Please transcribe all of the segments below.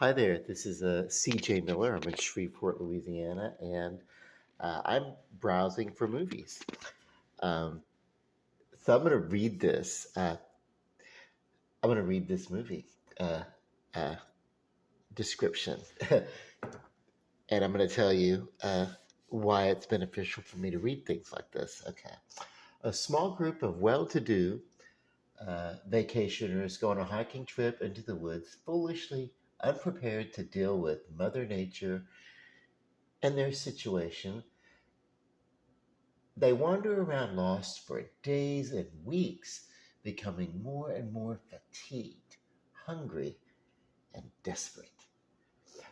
Hi there, this is CJ Miller. I'm in Shreveport, Louisiana, and I'm browsing for movies. Um, so I'm going to read this. I'm going to read this movie uh, uh, description, and I'm going to tell you why it's beneficial for me to read things like this. Okay. A small group of well to do vacationers go on a hiking trip into the woods, foolishly unprepared to deal with Mother Nature and their situation. They wander around lost for days and weeks, becoming more and more fatigued, hungry, and desperate.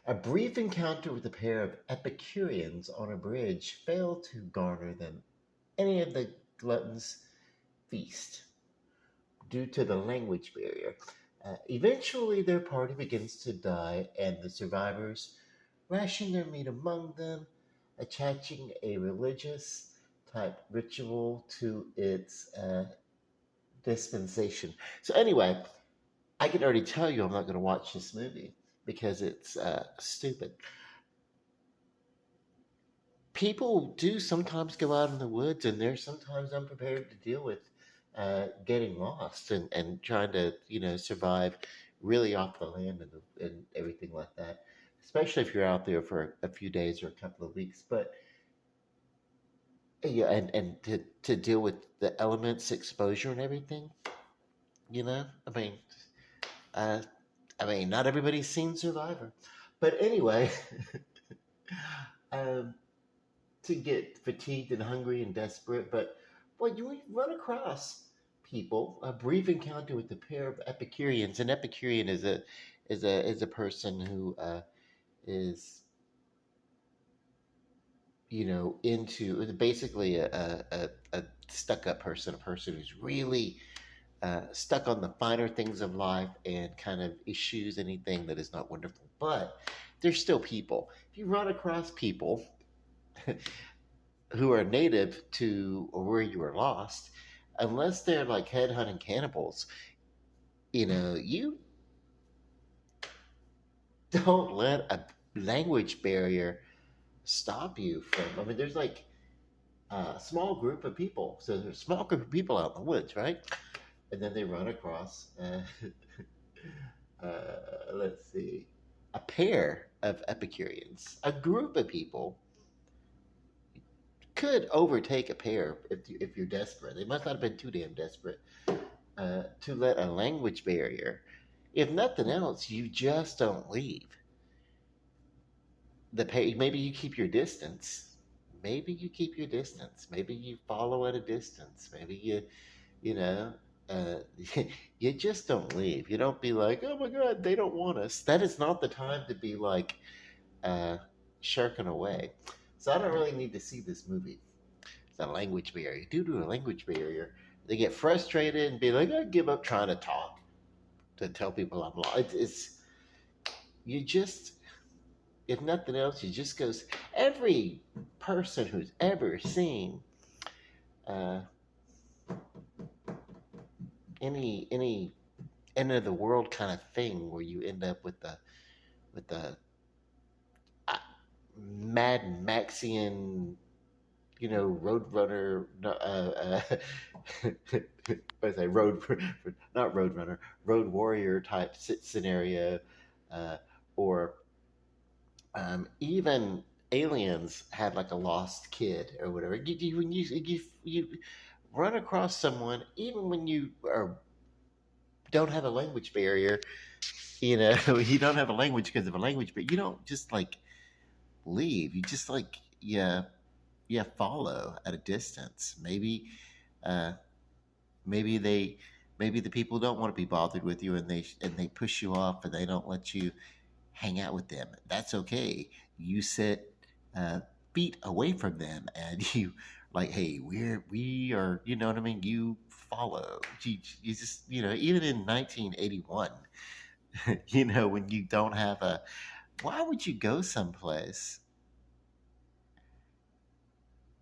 A brief encounter with a pair of Epicureans on a bridge failed to garner them any of the glutton's feast due to the language barrier. Eventually, their party begins to die, and the survivors ration their meat among them, attaching a religious type ritual to its dispensation. So, anyway, I can already tell you I'm not going to watch this movie because it's stupid. People do sometimes go out in the woods and they're sometimes unprepared to deal with getting lost and trying to survive really off the land and everything like that, especially if you're out there for a few days or a couple of weeks. But yeah, and to deal with the elements, exposure, and everything, I mean, uh, not everybody's seen Survivor, but anyway, um, to get fatigued and hungry and desperate. But boy, you run across people. A brief encounter with a pair of Epicureans. An Epicurean is a person who is into basically a stuck up person, a person who's really stuck on the finer things of life and kind of eschews anything that is not wonderful. But they're still people. If you run across people who are native to or where you are lost, unless they're like headhunting cannibals, you don't let a language barrier stop you from. I mean, there's like a small group of people. So there's a small group of people out in the woods, right? And then they run across, let's see, a pair of Epicureans, a group of people could overtake a pair if you're desperate. They must not have been too damn desperate to let a language barrier. If nothing else, you just don't leave. Maybe you keep your distance. Maybe you keep your distance. Maybe you follow at a distance. Maybe you know, uh, you just don't leave. You don't be like, oh my God, they don't want us. That is not the time to be like uh, shirking away. So I don't really need to see this movie. It's a language barrier. Due to a language barrier, they get frustrated and be like, I give up trying to talk to tell people I'm lost. You just, if nothing else, you just goes. Every person who's ever seen uh, any end of the world kind of thing where you end up with the uh, Mad Maxian, Roadrunner, no, what is I road, not Roadrunner, Road Warrior type scenario, uh, or even aliens had like a lost kid or whatever. When you run across someone, even when you don't have a language barrier, you don't have a language because of a language, but you don't just like leave. You just like follow at a distance. Uh, maybe they maybe the people don't want to be bothered with you, and they push you off, and they don't let you hang out with them. That's okay. You sit feet away from them, and you like, hey, we are. You know what I mean? You follow. You just even in 1981, when you don't have a. Why would you go someplace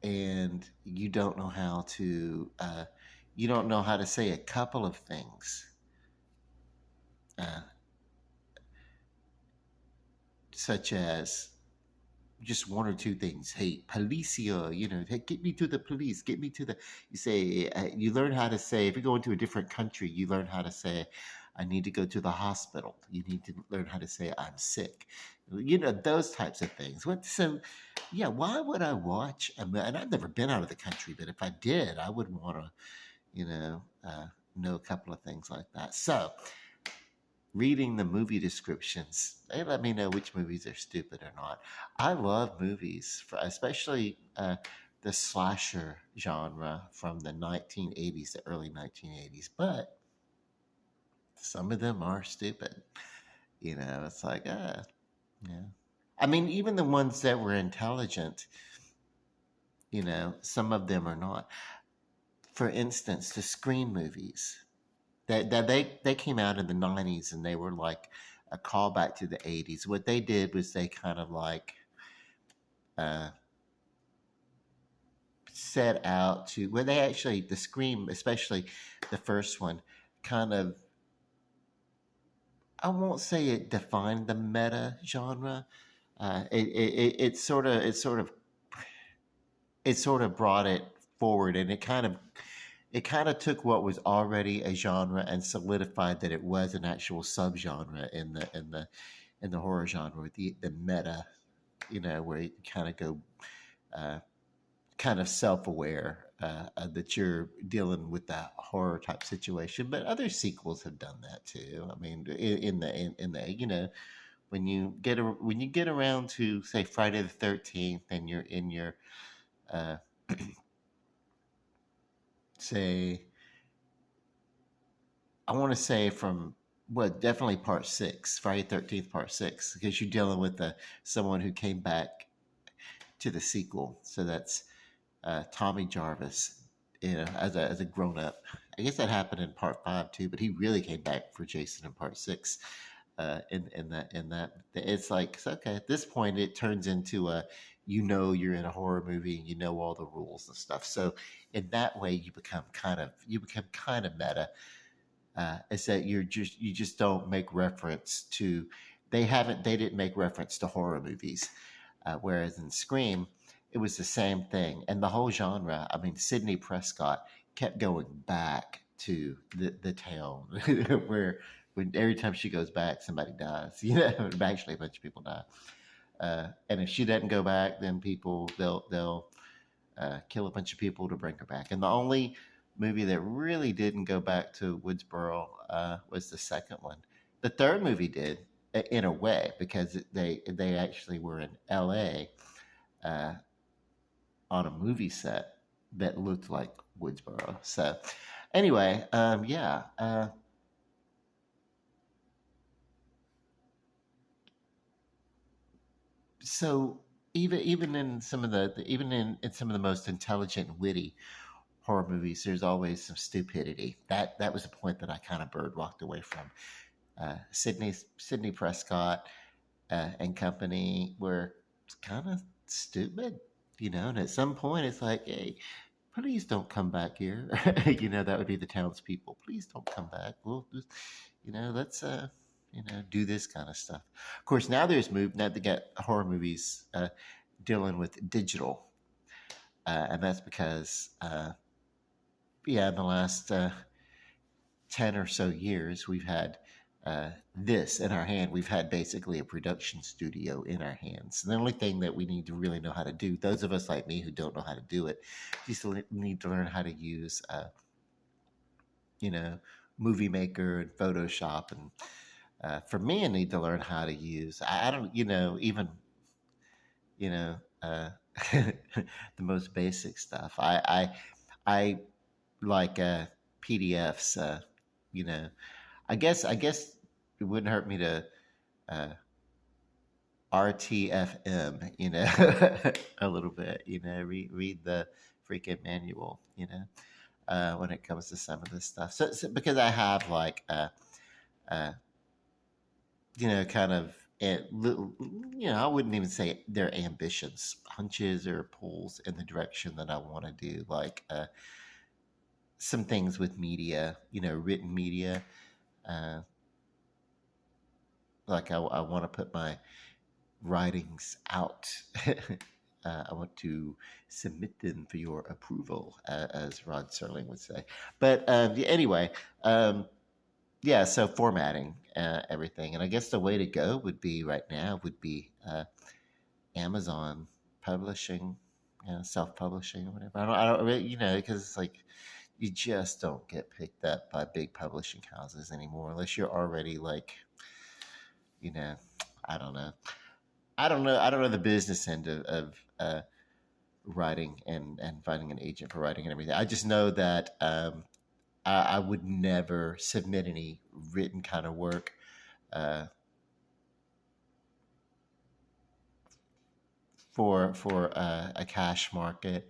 and you don't know how to say a couple of things? Uh, such as just one or two things. Hey, policia, hey, get me to the police, get me to the. You say, you learn how to say, if you go into a different country, you learn how to say, I need to go to the hospital. You need to learn how to say, I'm sick. Those types of things. So, yeah, why would I watch? And I've never been out of the country, but if I did, I would want to, know a couple of things like that. So, reading the movie descriptions, they let me know which movies are stupid or not. I love movies, especially the slasher genre from the 1980s, the early 1980s, but some of them are stupid. It's like, yeah. I mean, even the ones that were intelligent, some of them are not. For instance, the Scream movies. They came out in the 90s and they were like a callback to the 80s. What they did was they kind of like uh, set out to, where they actually, the Scream, especially the first one, kind of, I won't say it defined the meta genre. It sort of brought it forward, and it kind of took what was already a genre and solidified that it was an actual subgenre in the horror genre, with the meta, where you kind of go uh, kind of self-aware that you're dealing with that horror type situation. But other sequels have done that too. I mean, in the when you get around to, say, Friday the 13th, and you're in your uh, say, I want to say from, well, definitely part six, Friday 13th, part six, because you're dealing with someone who came back to the sequel. So that's Tommy Jarvis, as a grown up. I guess that happened in part five too, but he really came back for Jason in part six. In that, it's like, okay, at this point it turns into you're in a horror movie and you know all the rules and stuff. So in that way, you become kind of meta. Is that you just don't make reference to, they didn't make reference to horror movies, whereas in Scream it was the same thing, and the whole genre. I mean, Sidney Prescott kept going back to the town where, when every time she goes back, somebody dies. Actually a bunch of people die. And if she doesn't go back, then they'll kill a bunch of people to bring her back. And the only movie that really didn't go back to Woodsboro was the second one. The third movie did, in a way, because they actually were in L.A. Uh, on a movie set that looked like Woodsboro. So anyway, yeah. So even in some of in some of the most intelligent and witty horror movies, there's always some stupidity. That was a point that I kind of bird walked away from. Sydney Prescott and company were kind of stupid, and at some point it's like, hey, please don't come back here. That would be the townspeople. Please don't come back. We'll just, let's do this kind of stuff. Of course, now they got horror movies dealing with digital, and that's because yeah, in the last 10 or so years, we've had this in our hand. We've had basically a production studio in our hands. And the only thing that we need to really know how to do, those of us like me who don't know how to do it, just need to learn how to use, you know, Movie Maker and Photoshop. And for me, I need to learn how to use, I don't, even, you know, uh, the most basic stuff. I like PDFs, you know, I guess it wouldn't hurt me to uh, RTFM, a little bit, read the freaking manual, when it comes to some of this stuff. So because I have like, uh, kind of, I wouldn't even say they're ambitions, hunches or pulls in the direction that I want to do, like some things with media, written media. Uh, like I want to put my writings out. I want to submit them for your approval, as Rod Serling would say. But yeah, anyway, um, yeah, so formatting everything. And I guess the way to go would be right now would be Amazon publishing, self-publishing or whatever. I don't really, because it's like you just don't get picked up by big publishing houses anymore unless you're already like, you know, I don't know. I don't know the business end of writing and finding an agent for writing and everything. I just know that I would never submit any written kind of work uh, for a cash market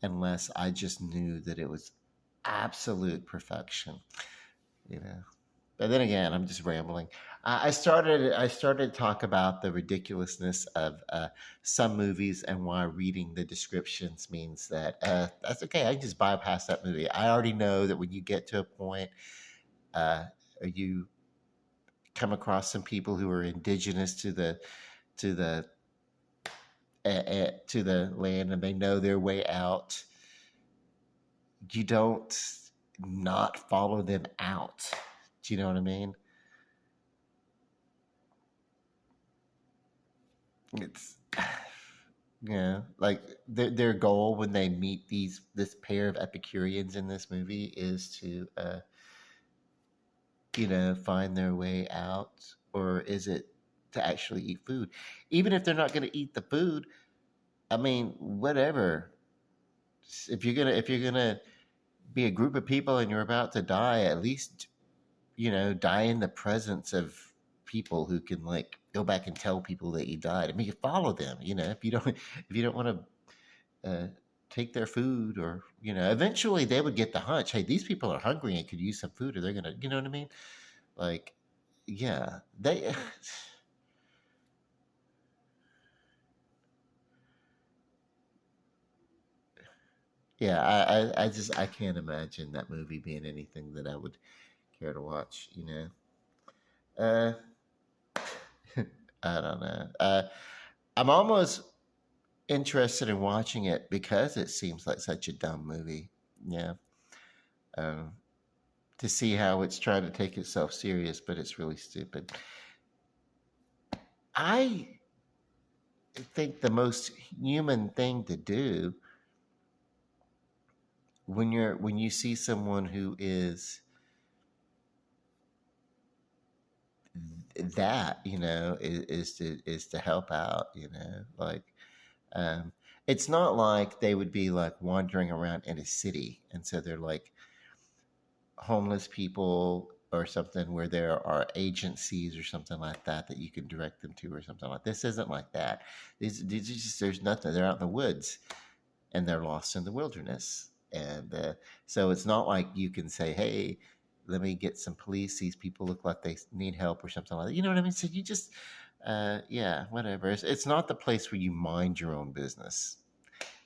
unless I just knew that it was absolute perfection. You know. But then again, I'm just rambling. I started to talk about the ridiculousness of some movies and why reading the descriptions means that that's okay. I can just bypass that movie. I already know that when you get to a point, or you come across some people who are indigenous to the to the land and they know their way out, you don't not follow them out. Do you know what I mean? It's yeah, like their goal when they meet this pair of Epicureans in this movie is to find their way out, or is it to actually eat food? Even if they're not going to eat the food, I mean, whatever. If you're gonna be a group of people and you're about to die, at least die in the presence of people who can like go back and tell people that you died. I mean, you follow them. If you don't want to take their food, or eventually they would get the hunch. Hey, these people are hungry and could use some food, or they're gonna. You know what I mean? Like, yeah, they. Yeah, I can't imagine that movie being anything that I would care to watch. Uh, I don't know. I'm almost interested in watching it because it seems like such a dumb movie. Yeah. Um, to see how it's trying to take itself serious, but it's really stupid. I think the most human thing to do when you see someone who is that is to help out, like um it's not like they would be like wandering around in a city and so they're like homeless people or something where there are agencies or something like that that you can direct them to or something like this isn't like that. These are just there's nothing. They're out in the woods and they're lost in the wilderness, and so it's not like you can say, hey, let me get some police, these people look like they need help or something like that. You know what I mean? So you just yeah, whatever. It's not the place where you mind your own business.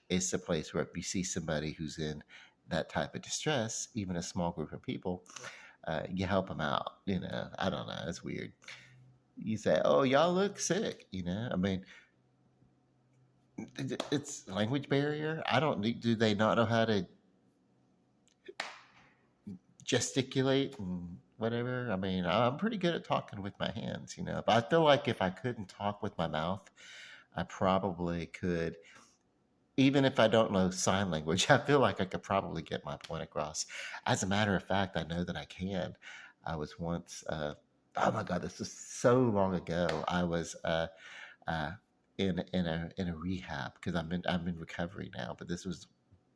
It's the place where if you see somebody who's in that type of distress, even a small group of people, you help them out. I don't know. It's weird. You say, "Oh, y'all look sick." I mean, it's language barrier. I don't. Do they not know how to gesticulate and whatever? I mean, I'm pretty good at talking with my hands. But I feel like if I couldn't talk with my mouth, I probably could. Even if I don't know sign language, I feel like I could probably get my point across. As a matter of fact, I know that I can. I was once, oh my God, this was so long ago. I was uh, in a rehab because I'm in recovery now, but this was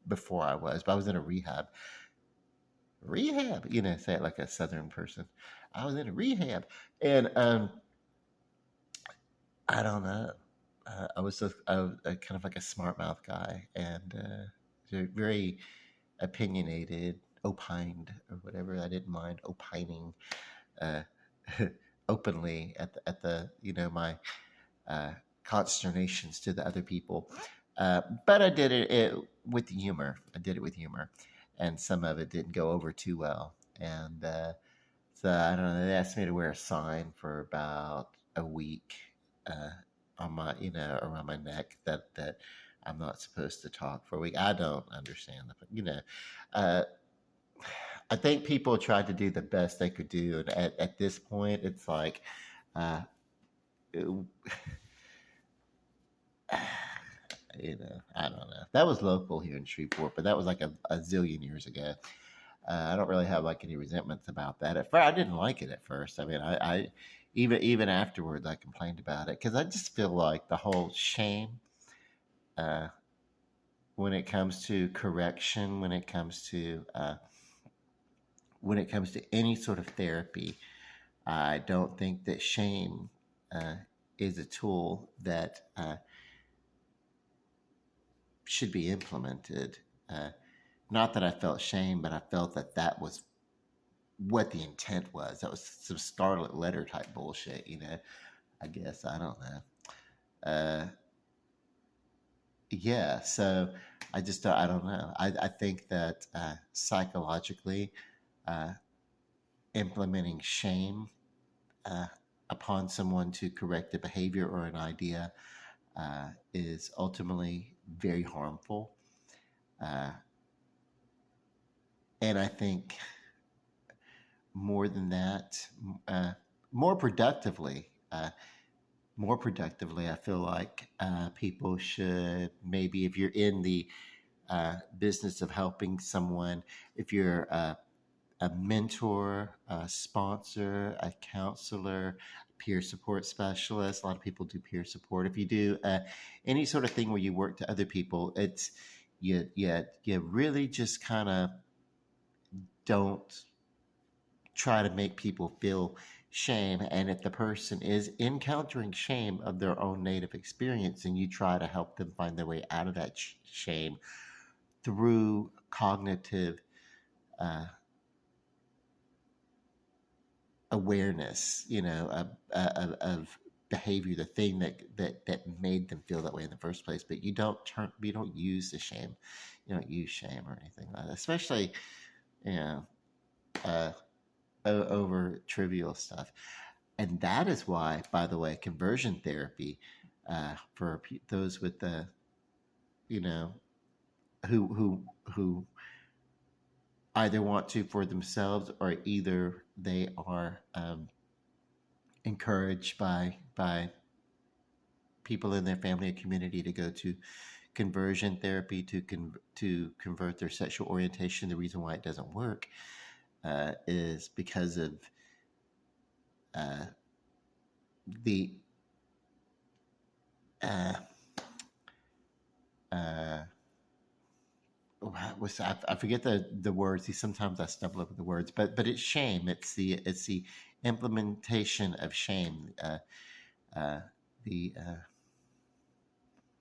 before I was. But I was in a rehab. Say it like a Southern person. I was in a rehab, and I don't know. I was kind of like a smart mouth guy, and very opinionated, opined or whatever. I didn't mind opining uh, openly at the my uh, consternations to the other people. But I did it with humor. I did it with humor, and some of it didn't go over too well. And so I don't know. They asked me to wear a sign for about a week uh, on on my, around my neck that I'm not supposed to talk for a week. I don't understand uh, I think people tried to do the best they could do, and at this point, it's like, uh, it- I don't know. That was local here in Shreveport, but that was like a zillion years ago. I don't really have like any resentments about that. At first, I didn't like it at first. I mean, I even afterwards, I complained about it because I just feel like the whole shame uh, when it comes to correction, when it comes to any sort of therapy, I don't think that shame uh, is a tool that should be implemented. Uh, Not that I felt shame, but I felt that that was what the intent was. That was some scarlet letter type bullshit, I guess. I don't know. Uh, yeah, so I don't know. I think that psychologically, uh, implementing shame uh, upon someone to correct a behavior or an idea is ultimately very harmful. Uh, and I think more than that, uh, more productively, I feel like people should maybe, if you're in the business of helping someone, if you're a mentor, a sponsor, a counselor, peer support specialist. A lot of people do peer support. If you do any sort of thing where you work to other people, it's you really just kind of don't try to make people feel shame. And if the person is encountering shame of their own native experience, and you try to help them find their way out of that shame through cognitive uh, awareness, of behavior, the thing that made them feel that way in the first place. But you don't use the shame, you don't use shame or anything like that, especially you know uh, over trivial stuff. And that is why, by the way, conversion therapy for those with the you know who either want to for themselves, or either they are encouraged by people in their family or community to go to conversion therapy to convert their sexual orientation. The reason why it doesn't work is because of uh, the uh, uh, I forget the words. Sometimes I stumble over the words, but it's shame. It's the implementation of shame. Uh, the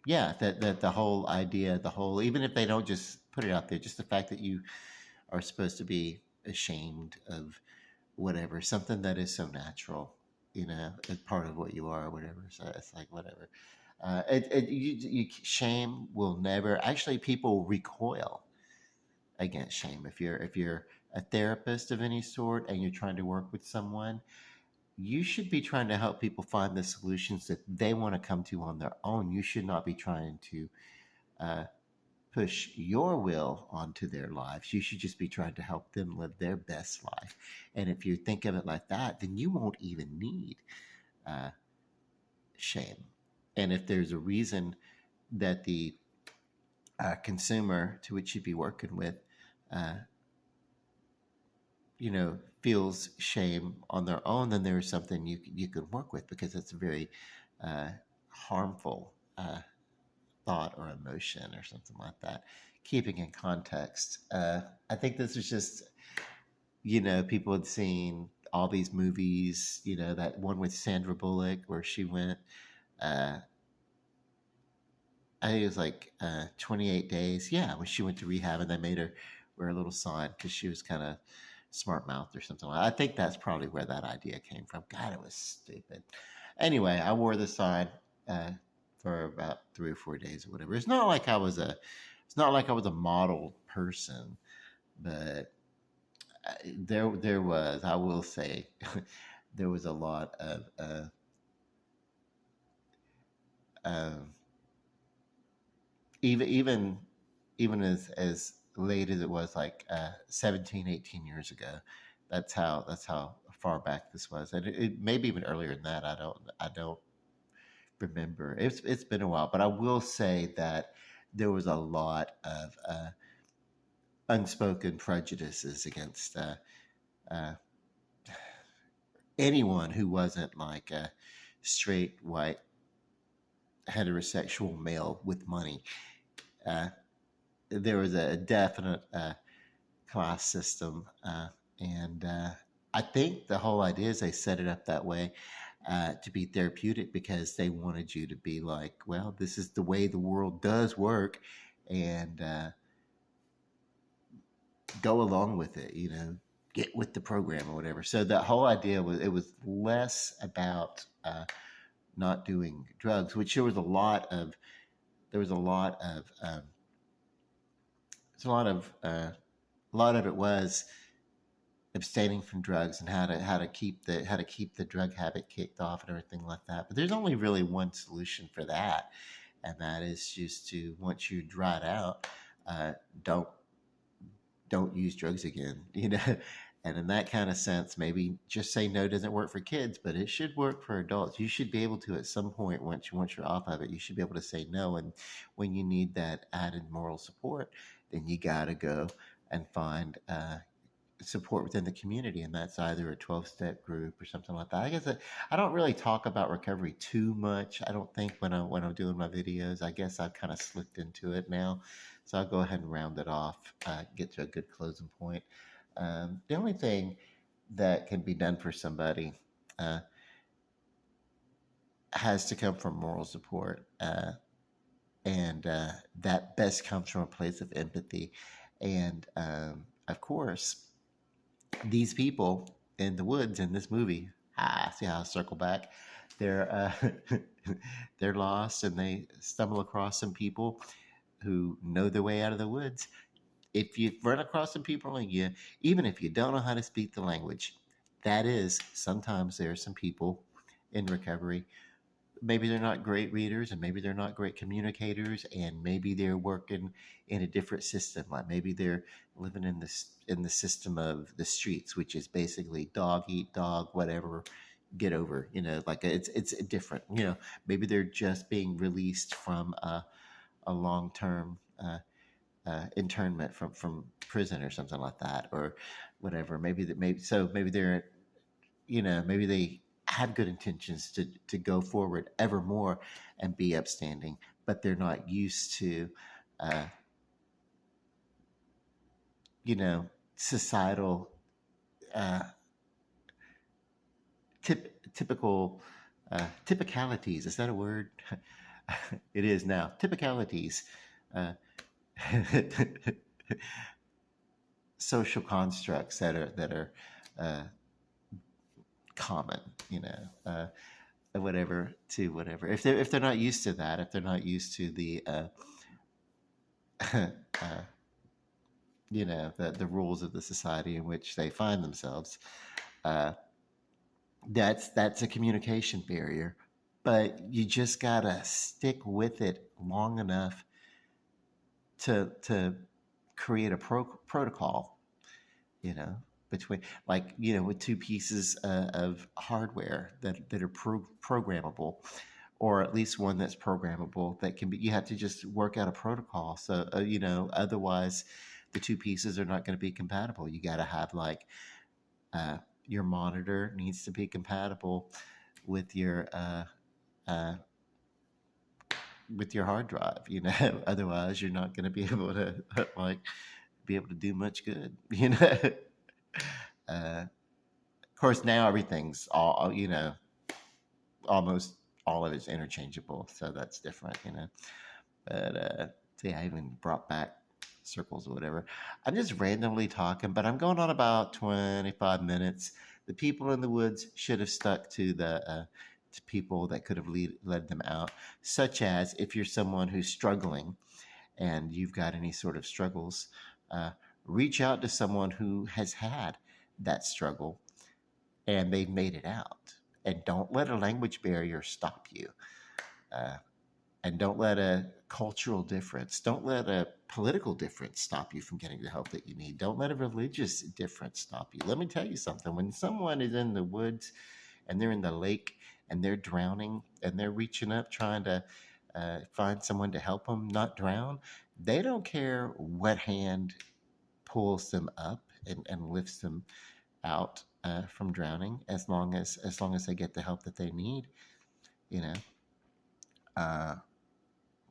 Yeah, that the whole idea, the whole, even if they don't just put it out there, just the fact that you are supposed to be ashamed of whatever, something that is so natural, as part of what you are or whatever. So it's like whatever. Shame will never. Actually, people recoil against shame. If you're a therapist of any sort and you're trying to work with someone, you should be trying to help people find the solutions that they want to come to on their own. You should not be trying to uh, push your will onto their lives. You should just be trying to help them live their best life. And if you think of it like that, then you won't even need uh, shame. And if there's a reason that the consumer to which you'd be working with, uh, feels shame on their own, then there's something you could work with, because it's a very uh, harmful thought or emotion or something like that. Keeping in context, I think this was just, people had seen all these movies, that one with Sandra Bullock where she went, uh, I think it was like 28 days. Yeah, when she went to rehab and they made her wear a little sign because she was kind of smart mouth or something like that. I think that's probably where that idea came from. God, it was stupid. Anyway, I wore the sign uh, for about 3 or 4 days or whatever. It's not like I was a model person, but there was, I will say, there was a lot of um, even even as late as it was, like 17, 18 years ago. That's how far back this was, and it maybe even earlier than that. I don't remember. It's been a while, but I will say that there was a lot of unspoken prejudices against uh, anyone who wasn't like a straight white heterosexual male with money. Uh, there was a definite class system, and I think the whole idea is they set it up that way to be therapeutic because they wanted you to be like, well, this is the way the world does work, and go along with it. Get with the program or whatever. So that whole idea was, it was less about not doing drugs, which there was a lot of there's a lot of it was abstaining from drugs and how to keep the drug habit kicked off and everything like that. But there's only really one solution for that, and that is just to, once you dry it out, uh, don't don't use drugs again. And in that kind of sense, maybe just say no doesn't work for kids, but it should work for adults. You should be able to, at some point, once you're off of it, you should be able to say no. And when you need that added moral support, then you got to go and find support within the community, and that's either a 12-step group or something like that. I guess I don't really talk about recovery too much. I don't think, when I'm doing my videos. I guess I've kind of slipped into it now, so I'll go ahead and round it off, get to a good closing point. The only thing that can be done for somebody uh, has to come from moral support, and that best comes from a place of empathy. And of course, these people in the woods in this movie, see how I circle back? They're they're lost, and they stumble across some people who know their way out of the woods. If you run across some people, and even if you don't know how to speak the language, that is, sometimes there are some people in recovery. Maybe they're not great readers, and maybe they're not great communicators, and maybe they're working in a different system. Like maybe they're living in the system of the streets, which is basically dog eat dog, whatever, get over. Like it's different. Maybe they're just being released from a long term internment from prison or something like that, or whatever. Maybe they're, maybe they have good intentions to go forward ever more and be upstanding, but they're not used to, uh, societal, uh, typical typicalities. Is that a word? It is now. Typicalities. Uh, social constructs that are uh, common, whatever. If they're not used to that, if they're not used to the uh, the rules of the society in which they find themselves, uh, that's a communication barrier. But you just gotta stick with it long enough to create a protocol, you know, between, like, with two pieces of hardware that are programmable, or at least one that's programmable that can be. You have to just work out a protocol. So otherwise, the two pieces are not going to be compatible. You got to have, like, uh, your monitor needs to be compatible with your uh, with your hard drive. Otherwise you're not going to be able to like be able to do much good. Of course, now everything's all, almost all of it's interchangeable, so that's different. But see, I even brought back circles or whatever. I'm just randomly talking, but I'm going on about 25 minutes. The people in the woods should have stuck to the to people that could have led them out, such as, if you're someone who's struggling and you've got any sort of struggles, uh, reach out to someone who has had that struggle and they've made it out. And don't let a language barrier stop you. Uh, And don't let a cultural difference, don't let a political difference stop you from getting the help that you need. Don't let a religious difference stop you. Let me tell you something. When someone is in the woods and they're in the lake and they're drowning and they're reaching up trying to find someone to help them not drown, they don't care what hand pulls them up and lifts them out from drowning, as long as they get the help that they need, you know. Uh,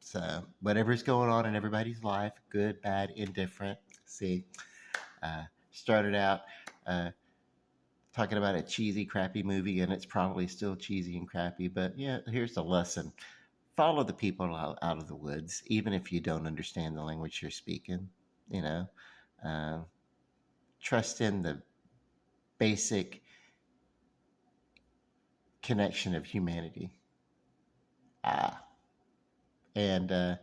so whatever's going on in everybody's life, good, bad, indifferent. See, started out uh, talking about a cheesy, crappy movie, and it's probably still cheesy and crappy. But yeah, here's the lesson: follow the people out of the woods, even if you don't understand the language you're speaking. You know, uh, trust in the basic connection of humanity. Ah, and I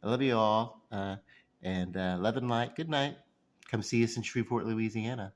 love you all. And love and light. Good night. Come see us in Shreveport, Louisiana.